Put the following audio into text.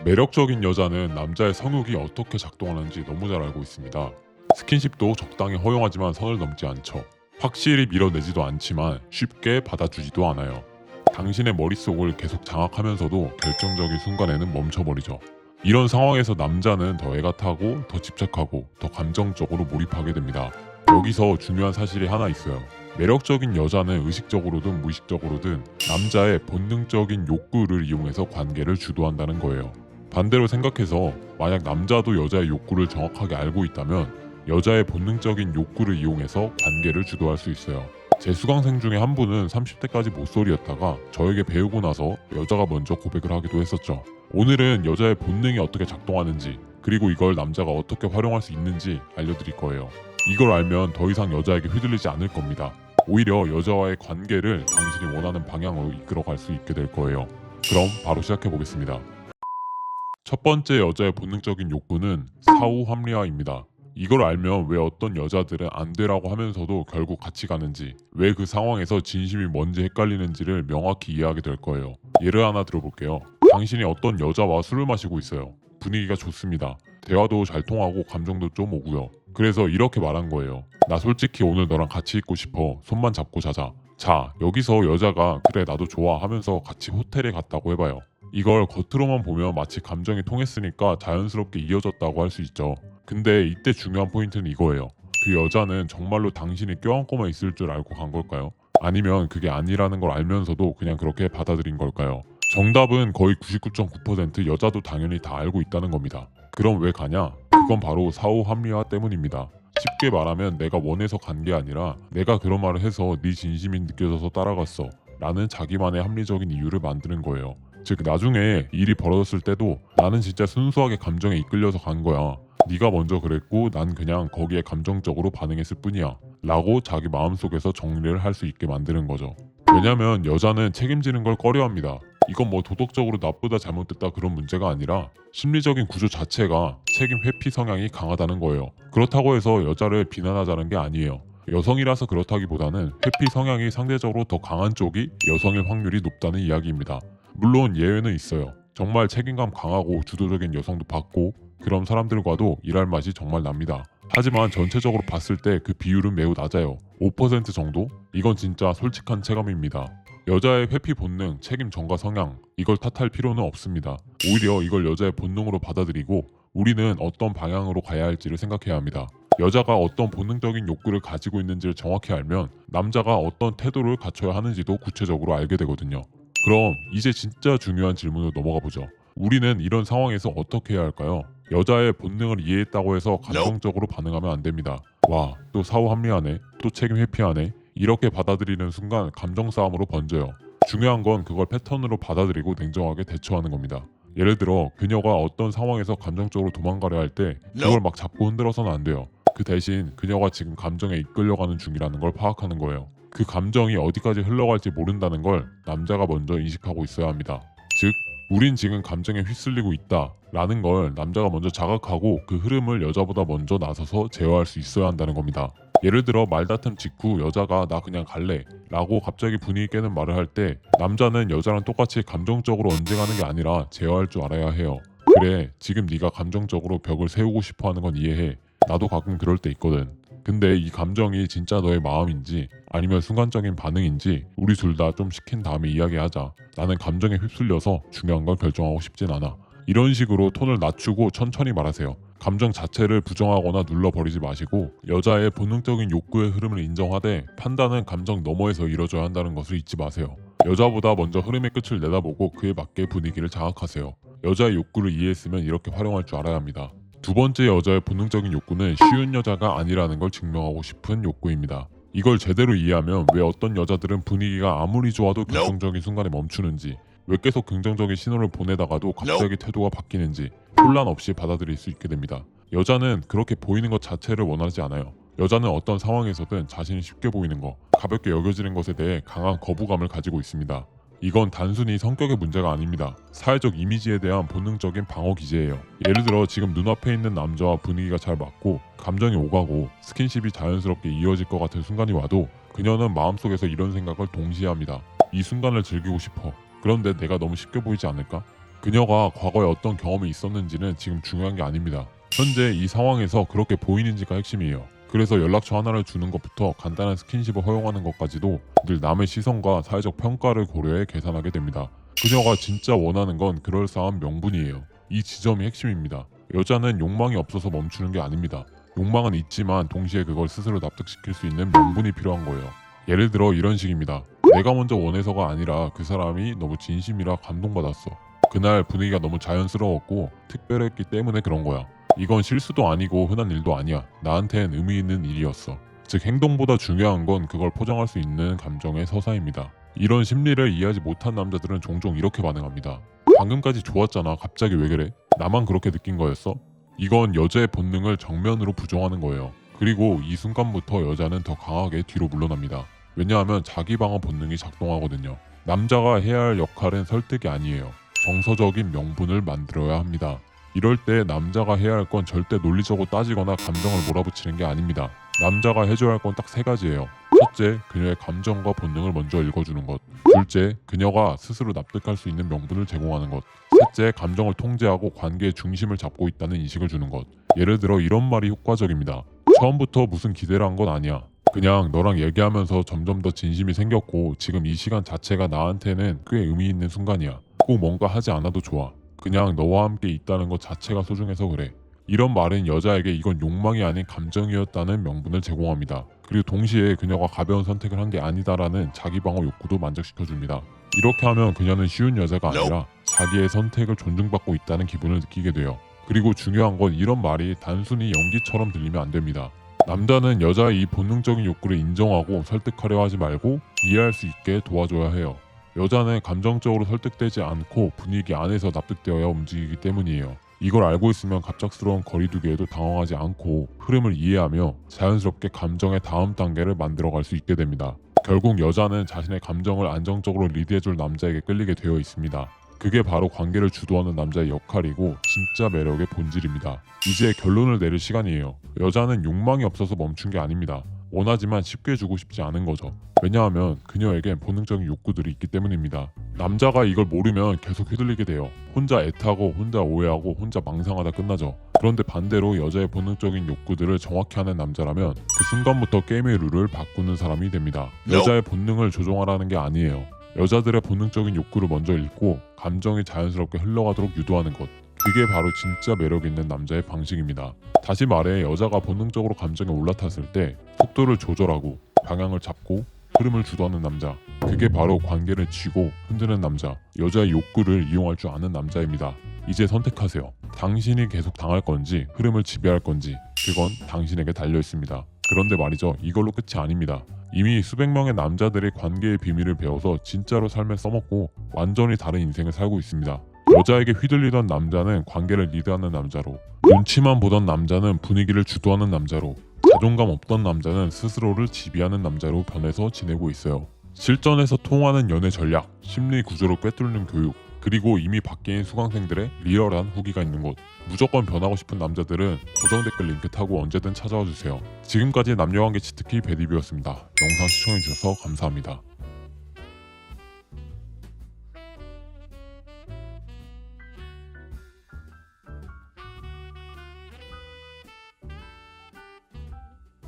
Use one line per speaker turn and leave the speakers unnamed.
매력적인 여자는 남자의 성욕이 어떻게 작동하는지 너무 잘 알고 있습니다. 스킨십도 적당히 허용하지만 선을 넘지 않죠. 확실히 밀어내지도 않지만 쉽게 받아주지도 않아요. 당신의 머릿속을 계속 장악하면서도 결정적인 순간에는 멈춰버리죠. 이런 상황에서 남자는 더 애가 타고 더 집착하고 더 감정적으로 몰입하게 됩니다. 여기서 중요한 사실이 하나 있어요. 매력적인 여자는 의식적으로든 무의식적으로든 남자의 본능적인 욕구를 이용해서 관계를 주도한다는 거예요. 반대로 생각해서 만약 남자도 여자의 욕구를 정확하게 알고 있다면 여자의 본능적인 욕구를 이용해서 관계를 주도할 수 있어요. 제 수강생 중에 한 분은 30대까지 모쏠이었다가 저에게 배우고 나서 여자가 먼저 고백을 하기도 했었죠. 오늘은 여자의 본능이 어떻게 작동하는지 그리고 이걸 남자가 어떻게 활용할 수 있는지 알려드릴 거예요. 이걸 알면 더 이상 여자에게 휘둘리지 않을 겁니다. 오히려 여자와의 관계를 당신이 원하는 방향으로 이끌어갈 수 있게 될 거예요. 그럼 바로 시작해 보겠습니다. 첫 번째 여자의 본능적인 욕구는 사후 합리화입니다. 이걸 알면 왜 어떤 여자들은 안 되라고 하면서도 결국 같이 가는지, 왜 그 상황에서 진심이 뭔지 헷갈리는지를 명확히 이해하게 될 거예요. 예를 하나 들어볼게요. 당신이 어떤 여자와 술을 마시고 있어요. 분위기가 좋습니다. 대화도 잘 통하고 감정도 좀 오고요. 그래서 이렇게 말한 거예요. 나 솔직히 오늘 너랑 같이 있고 싶어. 손만 잡고 자자. 자, 여기서 여자가 그래 나도 좋아 하면서 같이 호텔에 갔다고 해봐요. 이걸 겉으로만 보면 마치 감정이 통했으니까 자연스럽게 이어졌다고 할 수 있죠. 근데 이때 중요한 포인트는 이거예요. 그 여자는 정말로 당신이 껴안고만 있을 줄 알고 간 걸까요? 아니면 그게 아니라는 걸 알면서도 그냥 그렇게 받아들인 걸까요? 정답은 거의 99.9% 여자도 당연히 다 알고 있다는 겁니다. 그럼 왜 가냐? 그건 바로 사후 합리화 때문입니다. 쉽게 말하면 내가 원해서 간 게 아니라 내가 그런 말을 해서 네 진심이 느껴져서 따라갔어 라는 자기만의 합리적인 이유를 만드는 거예요. 즉 나중에 일이 벌어졌을 때도 나는 진짜 순수하게 감정에 이끌려서 간 거야. 네가 먼저 그랬고 난 그냥 거기에 감정적으로 반응했을 뿐이야 라고 자기 마음속에서 정리를 할 수 있게 만드는 거죠. 왜냐면 여자는 책임지는 걸 꺼려합니다. 이건 뭐 도덕적으로 나쁘다 잘못됐다 그런 문제가 아니라 심리적인 구조 자체가 책임 회피 성향이 강하다는 거예요. 그렇다고 해서 여자를 비난하자는 게 아니에요. 여성이라서 그렇다기보다는 회피 성향이 상대적으로 더 강한 쪽이 여성일 확률이 높다는 이야기입니다. 물론 예외는 있어요. 정말 책임감 강하고 주도적인 여성도 봤고 그런 사람들과도 일할 맛이 정말 납니다. 하지만 전체적으로 봤을 때 그 비율은 매우 낮아요. 5% 정도? 이건 진짜 솔직한 체감입니다. 여자의 회피 본능, 책임 전가 성향 이걸 탓할 필요는 없습니다. 오히려 이걸 여자의 본능으로 받아들이고 우리는 어떤 방향으로 가야 할지를 생각해야 합니다. 여자가 어떤 본능적인 욕구를 가지고 있는지를 정확히 알면 남자가 어떤 태도를 갖춰야 하는지도 구체적으로 알게 되거든요. 그럼 이제 진짜 중요한 질문으로 넘어가 보죠. 우리는 이런 상황에서 어떻게 해야 할까요? 여자의 본능을 이해했다고 해서 감정적으로 반응하면 안 됩니다. 와, 또 사후 합리하네. 또 책임 회피하네. 이렇게 받아들이는 순간 감정 싸움으로 번져요. 중요한 건 그걸 패턴으로 받아들이고 냉정하게 대처하는 겁니다. 예를 들어 그녀가 어떤 상황에서 감정적으로 도망가려 할 때 그걸 막 잡고 흔들어서는 안 돼요. 그 대신 그녀가 지금 감정에 이끌려가는 중이라는 걸 파악하는 거예요. 그 감정이 어디까지 흘러갈지 모른다는 걸 남자가 먼저 인식하고 있어야 합니다. 즉, 우린 지금 감정에 휩쓸리고 있다 라는 걸 남자가 먼저 자각하고 그 흐름을 여자보다 먼저 나서서 제어할 수 있어야 한다는 겁니다. 예를 들어 말다툼 직후 여자가 나 그냥 갈래 라고 갑자기 분위기 깨는 말을 할 때 남자는 여자랑 똑같이 감정적으로 언쟁하는 게 아니라 제어할 줄 알아야 해요. 그래, 지금 네가 감정적으로 벽을 세우고 싶어 하는 건 이해해. 나도 가끔 그럴 때 있거든. 근데 이 감정이 진짜 너의 마음인지 아니면 순간적인 반응인지 우리 둘 다 좀 식힌 다음에 이야기하자. 나는 감정에 휩쓸려서 중요한 걸 결정하고 싶진 않아. 이런 식으로 톤을 낮추고 천천히 말하세요. 감정 자체를 부정하거나 눌러버리지 마시고 여자의 본능적인 욕구의 흐름을 인정하되 판단은 감정 너머에서 이뤄져야 한다는 것을 잊지 마세요. 여자보다 먼저 흐름의 끝을 내다보고 그에 맞게 분위기를 장악하세요. 여자의 욕구를 이해했으면 이렇게 활용할 줄 알아야 합니다. 두 번째 여자의 본능적인 욕구는 쉬운 여자가 아니라는 걸 증명하고 싶은 욕구입니다. 이걸 제대로 이해하면 왜 어떤 여자들은 분위기가 아무리 좋아도 결정적인 순간에 멈추는지, 왜 계속 긍정적인 신호를 보내다가도 갑자기 태도가 바뀌는지 혼란 없이 받아들일 수 있게 됩니다. 여자는 그렇게 보이는 것 자체를 원하지 않아요. 여자는 어떤 상황에서든 자신이 쉽게 보이는 것, 가볍게 여겨지는 것에 대해 강한 거부감을 가지고 있습니다. 이건 단순히 성격의 문제가 아닙니다. 사회적 이미지에 대한 본능적인 방어 기제예요. 예를 들어 지금 눈앞에 있는 남자와 분위기가 잘 맞고 감정이 오가고 스킨십이 자연스럽게 이어질 것 같은 순간이 와도 그녀는 마음속에서 이런 생각을 동시에 합니다. 이 순간을 즐기고 싶어. 그런데 내가 너무 쉽게 보이지 않을까? 그녀가 과거에 어떤 경험이 있었는지는 지금 중요한 게 아닙니다. 현재 이 상황에서 그렇게 보이는지가 핵심이에요. 그래서 연락처 하나를 주는 것부터 간단한 스킨십을 허용하는 것까지도 늘 남의 시선과 사회적 평가를 고려해 계산하게 됩니다. 그녀가 진짜 원하는 건 그럴싸한 명분이에요. 이 지점이 핵심입니다. 여자는 욕망이 없어서 멈추는 게 아닙니다. 욕망은 있지만 동시에 그걸 스스로 납득시킬 수 있는 명분이 필요한 거예요. 예를 들어 이런 식입니다. 내가 먼저 원해서가 아니라 그 사람이 너무 진심이라 감동받았어. 그날 분위기가 너무 자연스러웠고 특별했기 때문에 그런 거야. 이건 실수도 아니고 흔한 일도 아니야. 나한텐 의미 있는 일이었어. 즉 행동보다 중요한 건 그걸 포장할 수 있는 감정의 서사입니다. 이런 심리를 이해하지 못한 남자들은 종종 이렇게 반응합니다. 방금까지 좋았잖아. 갑자기 왜 그래? 나만 그렇게 느낀 거였어? 이건 여자의 본능을 정면으로 부정하는 거예요. 그리고 이 순간부터 여자는 더 강하게 뒤로 물러납니다. 왜냐하면 자기 방어 본능이 작동하거든요. 남자가 해야 할 역할은 설득이 아니에요. 정서적인 명분을 만들어야 합니다. 이럴 때 남자가 해야 할 건 절대 논리적으로 따지거나 감정을 몰아붙이는 게 아닙니다. 남자가 해줘야 할 건 딱 세 가지예요. 첫째, 그녀의 감정과 본능을 먼저 읽어주는 것. 둘째, 그녀가 스스로 납득할 수 있는 명분을 제공하는 것. 셋째, 감정을 통제하고 관계의 중심을 잡고 있다는 인식을 주는 것. 예를 들어 이런 말이 효과적입니다. 처음부터 무슨 기대를 한 건 아니야. 그냥 너랑 얘기하면서 점점 더 진심이 생겼고 지금 이 시간 자체가 나한테는 꽤 의미 있는 순간이야. 꼭 뭔가 하지 않아도 좋아. 그냥 너와 함께 있다는 것 자체가 소중해서 그래. 이런 말은 여자에게 이건 욕망이 아닌 감정이었다는 명분을 제공합니다. 그리고 동시에 그녀가 가벼운 선택을 한 게 아니다라는 자기 방어 욕구도 만족시켜줍니다. 이렇게 하면 그녀는 쉬운 여자가 아니라 자기의 선택을 존중받고 있다는 기분을 느끼게 돼요. 그리고 중요한 건 이런 말이 단순히 연기처럼 들리면 안 됩니다. 남자는 여자의 이 본능적인 욕구를 인정하고 설득하려 하지 말고 이해할 수 있게 도와줘야 해요. 여자는 감정적으로 설득되지 않고 분위기 안에서 납득되어야 움직이기 때문이에요. 이걸 알고 있으면 갑작스러운 거리두기에도 당황하지 않고 흐름을 이해하며 자연스럽게 감정의 다음 단계를 만들어갈 수 있게 됩니다. 결국 여자는 자신의 감정을 안정적으로 리드해줄 남자에게 끌리게 되어 있습니다. 그게 바로 관계를 주도하는 남자의 역할이고 진짜 매력의 본질입니다. 이제 결론을 내릴 시간이에요. 여자는 욕망이 없어서 멈춘 게 아닙니다. 원하지만 쉽게 주고 싶지 않은 거죠. 왜냐하면 그녀에겐 본능적인 욕구들이 있기 때문입니다. 남자가 이걸 모르면 계속 휘둘리게 돼요. 혼자 애타고 혼자 오해하고 혼자 망상하다 끝나죠. 그런데 반대로 여자의 본능적인 욕구들을 정확히 하는 남자라면 그 순간부터 게임의 룰을 바꾸는 사람이 됩니다. 여자의 본능을 조종하라는 게 아니에요. 여자들의 본능적인 욕구를 먼저 읽고 감정이 자연스럽게 흘러가도록 유도하는 것. 그게 바로 진짜 매력 있는 남자의 방식입니다. 다시 말해 여자가 본능적으로 감정에 올라탔을 때 속도를 조절하고 방향을 잡고 흐름을 주도하는 남자. 그게 바로 관계를 쥐고 흔드는 남자. 여자의 욕구를 이용할 줄 아는 남자입니다. 이제 선택하세요. 당신이 계속 당할 건지 흐름을 지배할 건지 그건 당신에게 달려 있습니다. 그런데 말이죠. 이걸로 끝이 아닙니다. 이미 수백 명의 남자들이 관계의 비밀을 배워서 진짜로 삶에 써먹고 완전히 다른 인생을 살고 있습니다. 여자에게 휘둘리던 남자는 관계를 리드하는 남자로, 눈치만 보던 남자는 분위기를 주도하는 남자로, 자존감 없던 남자는 스스로를 지배하는 남자로 변해서 지내고 있어요. 실전에서 통하는 연애 전략, 심리 구조를 꿰뚫는 교육, 그리고 이미 밖에 수강생들의 리얼한 후기가 있는 곳. 무조건 변하고 싶은 남자들은 고정 댓글 링크 타고 언제든 찾아와 주세요. 지금까지 남녀관계 치트키 배디비였습니다. 영상 시청해주셔서 감사합니다.